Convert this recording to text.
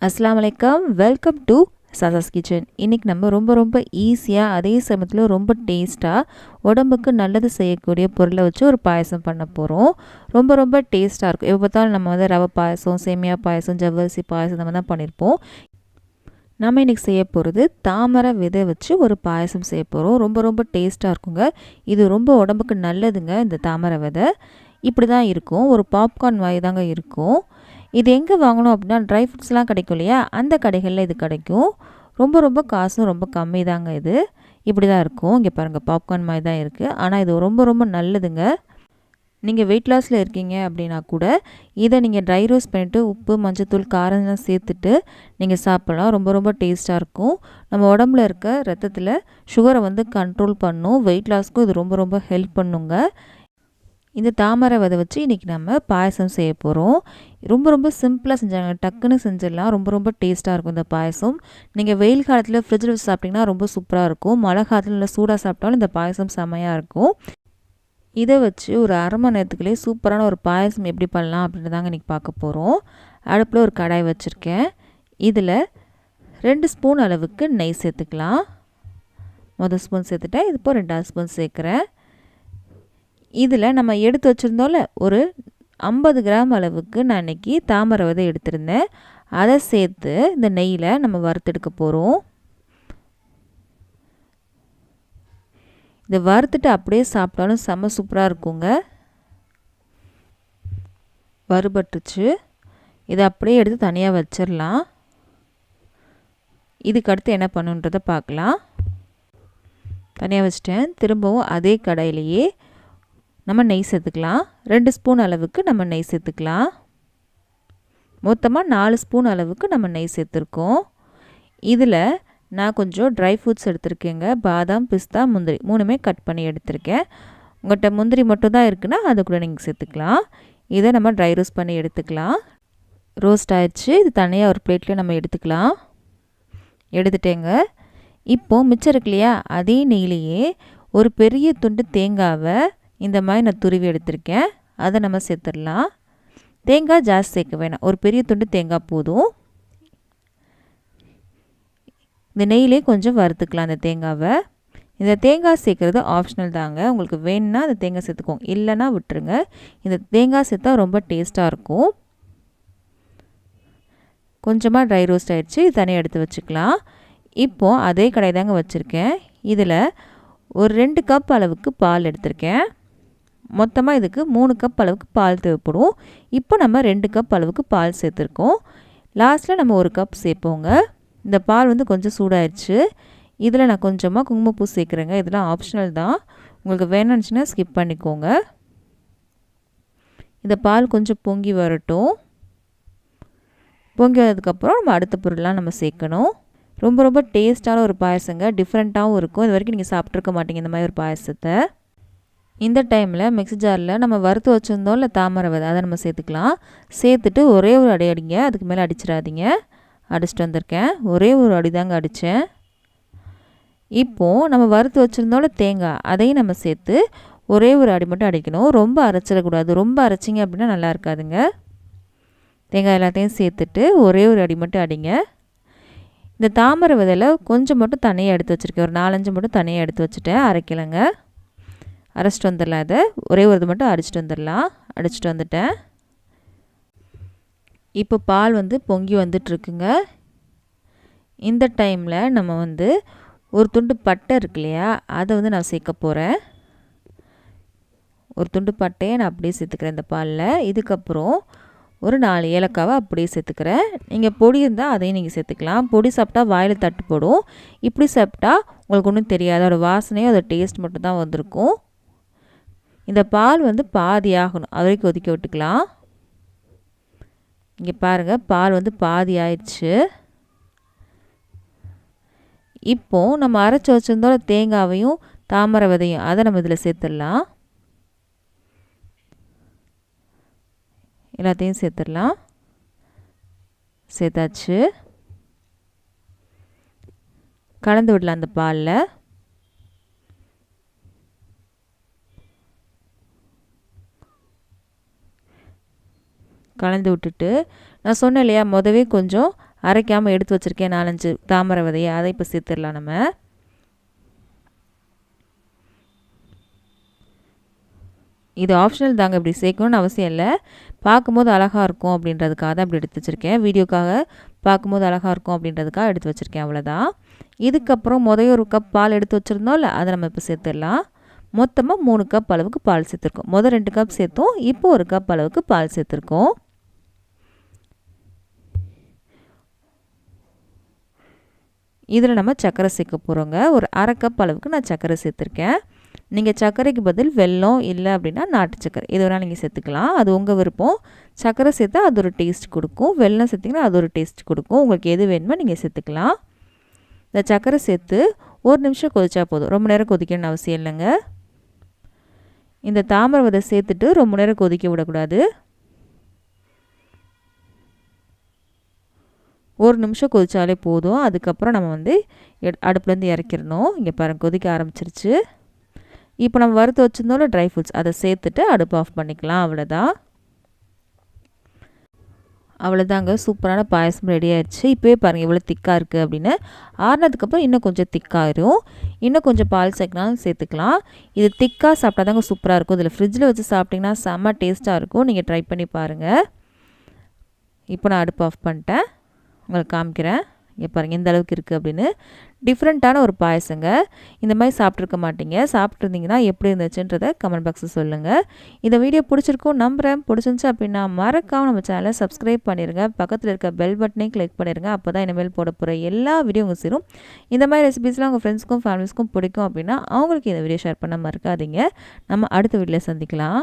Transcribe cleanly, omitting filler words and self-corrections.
அஸ்ஸலாமு அலைக்கும். Welcome to சாசாஸ் கிச்சன். இன்றைக்கி நம்ம ரொம்ப ஈஸியாக அதே சமயத்தில் ரொம்ப டேஸ்ட்டாக உடம்புக்கு நல்லது செய்யக்கூடிய பொருளை வச்சு ஒரு பாயசம் பண்ண போகிறோம். ரொம்ப டேஸ்ட்டாக இருக்கும். எப்போ பார்த்தாலும் நம்ம வந்து ரவை பாயசம், சேமியா பாயசம், ஜவ்வரிசி பாயசம் இந்த மாதிரி தான் பண்ணியிருப்போம். நம்ம இன்றைக்கி செய்ய போகிறது தாமரை விதை வச்சு ஒரு பாயசம் செய்ய போகிறோம். ரொம்ப டேஸ்ட்டாக இருக்குங்க. இது ரொம்ப உடம்புக்கு நல்லதுங்க. இந்த தாமரை விதை இப்படி தான் இருக்கும். ஒரு பாப்கார்ன் மாதிரி தாங்க இருக்கும். இது எங்கே வாங்கணும் அப்படின்னா ட்ரை ஃப்ரூட்ஸ்லாம் கிடைக்கும் இல்லையா, அந்த கடைகளில் இது கிடைக்கும். ரொம்ப காசும் ரொம்ப கம்மி தாங்க. இது இப்படி தான் இருக்கும். இங்கே பாருங்கள், பாப்கார்ன் மாதிரி தான் இருக்குது. ஆனால் இது ரொம்ப நல்லதுங்க. நீங்கள் வெயிட் லாஸில் இருக்கீங்க அப்படின்னா கூட இதை நீங்கள் ட்ரை ரோஸ்ட் பண்ணிவிட்டு உப்பு, மஞ்சத்தூள், காரம்லாம் சேர்த்துட்டு நீங்கள் சாப்பிட்லாம். ரொம்ப டேஸ்ட்டாக இருக்கும். நம்ம உடம்புல இருக்க ரத்தத்தில் சுகரை வந்து கண்ட்ரோல் பண்ணும். வெயிட் லாஸ்க்கும் இது ரொம்ப ஹெல்ப் பண்ணுங்க. இந்த தாமரை விதை வச்சு இன்றைக்கி நம்ம பாயசம் செய்ய போகிறோம். ரொம்ப சிம்பிளாக செஞ்சாங்க, டக்குன்னு செஞ்சிடலாம். ரொம்ப டேஸ்ட்டாக இருக்கும் இந்த பாயசம். நீங்கள் வெயில் காலத்தில் ஃப்ரிட்ஜில் வச்சு சாப்பிட்டிங்கன்னா ரொம்ப சூப்பராக இருக்கும். மழை காலத்தில் நல்லா சூடாக சாப்பிட்டாலும் இந்த பாயசம் செம்மையாக இருக்கும். இதை வச்சு ஒரு அரை மணி நேரத்துக்குள்ளே சூப்பரான ஒரு பாயசம் எப்படி பண்ணலாம் அப்படின்றதாங்க இன்றைக்கி பார்க்க போகிறோம். அடுப்பில் ஒரு கடாய் வச்சுருக்கேன். இதில் 2 ஸ்பூன் அளவுக்கு நெய் சேர்த்துக்கலாம். முதல் ஸ்பூன் சேர்த்துட்டேன். இது இப்போ 2வது ஸ்பூன் சேர்க்குறேன். இதில் நம்ம எடுத்து வச்சுருந்தோம்ல, ஒரு 50 கிராம் அளவுக்கு நான் இன்றைக்கி தாமரை விதை எடுத்திருந்தேன். அதை சேர்த்து இந்த நெய்யில் நம்ம வறுத்தெடுக்க போகிறோம். இதை வறுத்துட்டு அப்படியே சாப்பிட்டாலும் செம்ம சூப்பராக இருக்குங்க. வறுபட்டுச்சு. இதை அப்படியே எடுத்து தனியாக வச்சிடலாம். இதுக்கு அடுத்து என்ன பண்ணுன்றதை பார்க்கலாம். தனியாக வச்சிட்டேன். திரும்பவும் அதே கடாயிலேயே நம்ம நெய் சேர்த்துக்கலாம். 2 ஸ்பூன் அளவுக்கு நம்ம நெய் சேர்த்துக்கலாம். மொத்தமாக 4 ஸ்பூன் அளவுக்கு நம்ம நெய் சேர்த்துருக்கோம். இதில் நான் கொஞ்சம் ட்ரை ஃப்ரூட்ஸ் எடுத்திருக்கேங்க. பாதாம், பிஸ்தா, முந்திரி 3மே கட் பண்ணி எடுத்திருக்கேன். உங்கள்கிட்ட முந்திரி மட்டும் தான் இருக்குன்னா அதை கூட நீங்கள் சேர்த்துக்கலாம். இதை நம்ம ட்ரை ரோஸ்ட் பண்ணி எடுத்துக்கலாம். ரோஸ்ட் ஆயிடுச்சு. இது தனியாக ஒரு பிளேட்டில் நம்ம எடுத்துக்கலாம். எடுத்துட்டேங்க. இப்போது மிச்சம் இருக்கு இல்லையா, அதே நெய்லேயே ஒரு பெரிய துண்டு தேங்காவை இந்த மாதிரி நான் துருவி எடுத்திருக்கேன். அதை நம்ம சேர்த்துடலாம். தேங்காய் ஜாஸ்தி சேர்க்க வேணாம், ஒரு பெரிய துண்டு தேங்காய் போதும். இந்த நெய்யிலே கொஞ்சம் வறுத்துக்கலாம் அந்த தேங்காவை. இந்த தேங்காய் சேர்க்குறது ஆப்ஷனல் தாங்க. உங்களுக்கு வேணும்னா அந்த தேங்காய் சேர்த்துக்கோங்க, இல்லைன்னா விட்டுருங்க. இந்த தேங்காய் சேர்த்தா ரொம்ப டேஸ்ட்டாக இருக்கும். கொஞ்சமாக ட்ரை ரோஸ்ட் ஆகிடுச்சு. இது தனியாக எடுத்து வச்சுக்கலாம். இப்போது அதே கடாய் தாங்க வச்சுருக்கேன். இதில் ஒரு 2 கப் அளவுக்கு பால் எடுத்திருக்கேன். மொத்தமாக இதுக்கு 3 கப் அளவுக்கு பால் தேவைப்படும். இப்போ நம்ம 2 கப் அளவுக்கு பால் சேர்த்துருக்கோம். லாஸ்ட்டில் நம்ம 1 கப் சேர்ப்போங்க. இந்த பால் வந்து கொஞ்சம் சூடாயிடுச்சு. இதில் நான் கொஞ்சமாக குங்குமப்பூ சேர்க்குறேங்க. இதெல்லாம் ஆப்ஷனல் தான், உங்களுக்கு வேணும்னுச்சுன்னா ஸ்கிப் பண்ணிக்கோங்க. இந்த பால் கொஞ்சம் பொங்கி வரட்டும். பொங்கி வந்ததுக்கப்புறம் நம்ம அடுத்த பொருள்லாம் நம்ம சேர்க்கணும். ரொம்ப டேஸ்ட்டான ஒரு பாயசங்க. டிஃப்ரெண்ட்டாகவும் இருக்கும். இது வரைக்கும் நீங்கள் சாப்பிட்ருக்க மாட்டீங்க இந்த மாதிரி ஒரு பாயசத்தை. இந்த டைமில் மிக்ஸி ஜாரில் நம்ம வறுத்து வச்சுருந்தோம் இல்லை தாமரை விதை, அதை நம்ம சேர்த்துக்கலாம். சேர்த்துட்டு ஒரே ஒரு அடி அடிங்க, அதுக்கு மேலே அடிச்சிடாதீங்க. அடிச்சிட்டு வந்திருக்கேன். ஒரே ஒரு அடி தாங்க அடித்தேன். இப்போது நம்ம வறுத்து வச்சுருந்தோம்ல தேங்காய், அதையும் நம்ம சேர்த்து ஒரே ஒரு அடி மட்டும் அடிக்கணும். ரொம்ப அரைச்சிடக்கூடாது. ரொம்ப அரைச்சிங்க அப்படின்னா நல்லா இருக்காதுங்க. தேங்காய் எல்லாத்தையும் சேர்த்துட்டு ஒரே ஒரு அடி மட்டும் அடிங்க. இந்த தாமரை விதையில் கொஞ்சம் மட்டும் தனியாக எடுத்து வச்சுருக்கேன். ஒரு 4-5 மட்டும் தனியாக எடுத்து வச்சுட்டேன். அரைக்கலைங்க. அரைச்சிட்டு வந்துடலாம். இதை ஒரே ஒரு இது மட்டும் அடிச்சிட்டு வந்துடலாம். அடிச்சிட்டு வந்துட்டேன். இப்போ பால் வந்து பொங்கி வந்துட்டுருக்குங்க. இந்த டைமில் நம்ம வந்து ஒரு துண்டு பட்டை இருக்கு இல்லையா, அதை வந்து நான் சேர்க்க போகிறேன். ஒரு துண்டு பட்டையை நான் அப்படியே சேர்த்துக்கிறேன் இந்த பாலில். இதுக்கப்புறம் ஒரு 4 ஏலக்காவை அப்படியே சேர்த்துக்கிறேன். நீங்கள் பொடி இருந்தால் அதையும் நீங்கள் சேர்த்துக்கலாம். பொடி சாப்பிட்டா வாயில் தட்டு போடும். இப்படி சாப்பிட்டா உங்களுக்கு ஒன்றும் தெரியாது. அதோட வாசனையும் அதோட டேஸ்ட் மட்டும் தான் வந்திருக்கும். இந்த பால் வந்து பாதி ஆகணும், அது வரைக்கும் கொதிக்க விட்டுக்கலாம். இங்கே பாருங்கள், பால் வந்து பாதி ஆயிடுச்சு. இப்போது நம்ம அரைச்சி வச்சுருந்தோம் தேங்காவையும் தாமரை விதையும், அதை நம்ம இதில் சேர்த்துடலாம். எல்லாத்தையும் சேர்த்துடலாம். சேர்த்தாச்சு. கலந்து விடலாம் அந்த பாலில். கலந்து விட்டுட்டு நான் சொன்னேன் இல்லையா, முதவே கொஞ்சம் அரைக்காமல் எடுத்து வச்சுருக்கேன் 4-5 தாமரை விதையை, அதை இப்போ சேர்த்துடலாம் நம்ம. இது ஆப்ஷனல் தாங்க, இப்படி சேர்க்கணும்னு அவசியம் இல்லை. பார்க்கும்போது அழகாக இருக்கும் அப்படின்றதுக்காக தான் அப்படி எடுத்து வச்சுருக்கேன். வீடியோக்காக பார்க்கும்போது அழகாக இருக்கும் அப்படின்றதுக்காக எடுத்து வச்சுருக்கேன், அவ்வளோதான். இதுக்கப்புறம் ஒரு கப் பால் எடுத்து வச்சுருந்தோம்ல, அதை நம்ம இப்போ சேர்த்துடலாம். மொத்தமாக 3 கப் அளவுக்கு பால் சேர்த்துருக்கோம். 2 கப் சேர்த்தோம், இப்போ 1 கப் அளவுக்கு பால் சேர்த்துருக்கோம். இதில் நம்ம சர்க்கரை சேர்க்க போகிறோங்க. ஒரு அரை கப் அளவுக்கு நான் சர்க்கரை சேர்த்துருக்கேன். நீங்கள் சர்க்கரைக்கு பதில் வெல்லம் இல்லை அப்படின்னா நாட்டு சர்க்கரை எது வேணால் நீங்கள் சேர்த்துக்கலாம், அது உங்கள் விருப்பம். சர்க்கரை சேர்த்தா அது ஒரு டேஸ்ட் கொடுக்கும், வெல்லம் சேர்த்திங்கன்னா அது ஒரு டேஸ்ட் கொடுக்கும். உங்களுக்கு எது வேணுமோ நீங்கள் சேர்த்துக்கலாம். இந்த சர்க்கரை சேர்த்து 1 நிமிஷம் கொதிச்சா போதும், ரொம்ப நேரம் கொதிக்கணும்னு அவசியம் இல்லைங்க. இந்த தாமரை விதை சேர்த்துட்டு ரொம்ப நேரம் கொதிக்க விடக்கூடாது. 1 நிமிஷம் கொதிச்சாலே போதும். அதுக்கப்புறம் நம்ம அடுப்புலேருந்து இறக்கிடணும். இங்கே பாருங்கள், கொதிக்க ஆரம்பிச்சிருச்சு. இப்போ நம்ம வறுத்து வச்சுருந்தோம்ல ட்ரை ஃப்ரூட்ஸ், அதை சேர்த்துட்டு அடுப்பு ஆஃப் பண்ணிக்கலாம். அவ்வளோதாங்க, சூப்பரான பாயசம் ரெடி ஆயிடுச்சு. இப்போவே பாருங்கள் எவ்வளோ திக்காக இருக்குது அப்படின்னு. ஆறுனதுக்கப்புறம் இன்னும் கொஞ்சம் திக்காயிரும். இன்னும் கொஞ்சம் பால் சேர்க்கனாலும் சேர்த்துக்கலாம். இது திக்காக சாப்பிட்டா தாங்க சூப்பராக இருக்கும். இதில் ஃப்ரிட்ஜில் வச்சு சாப்பிட்டிங்கன்னா செம்ம டேஸ்ட்டாக இருக்கும். நீங்கள் ட்ரை பண்ணி பாருங்கள். இப்போ நான் அடுப்பு ஆஃப் பண்ணிட்டேன், உங்களுக்கு காமிக்கிறேன். இங்கே பாருங்கள் எந்த அளவுக்கு இருக்குது அப்படின்னு. டிஃப்ரெண்ட்டான ஒரு பாயசங்க. இந்த மாதிரி சாப்பிட்ருக்க மாட்டீங்க. சாப்பிட்ருந்தீங்கன்னா எப்படி இருந்துச்சுன்றதை கமெண்ட் பாக்ஸில் சொல்லுங்கள். இந்த வீடியோ பிடிச்சிருக்கும் நம்புகிறேன். பிடிச்சிருந்துச்சு அப்படின்னா மறக்காமல் நம்ம சேனலை சப்ஸ்கிரைப் பண்ணிடுங்க. பக்கத்தில் இருக்க பெல் பட்டனையும் கிளிக் பண்ணிடுங்க. அப்போ தான் இனிமேல் போட போகிற எல்லா வீடியோ உங்கள் சேரும். இந்த மாதிரி ரெசிபீஸ்லாம் உங்கள் ஃப்ரெண்ட்ஸ்க்கும் ஃபேமிலிஸ்க்கும் பிடிக்கும் அப்படின்னா அவங்களுக்கு இந்த வீடியோ ஷேர் பண்ண மறக்காதீங்க. நம்ம அடுத்த வீடியோவில் சந்திக்கலாம்.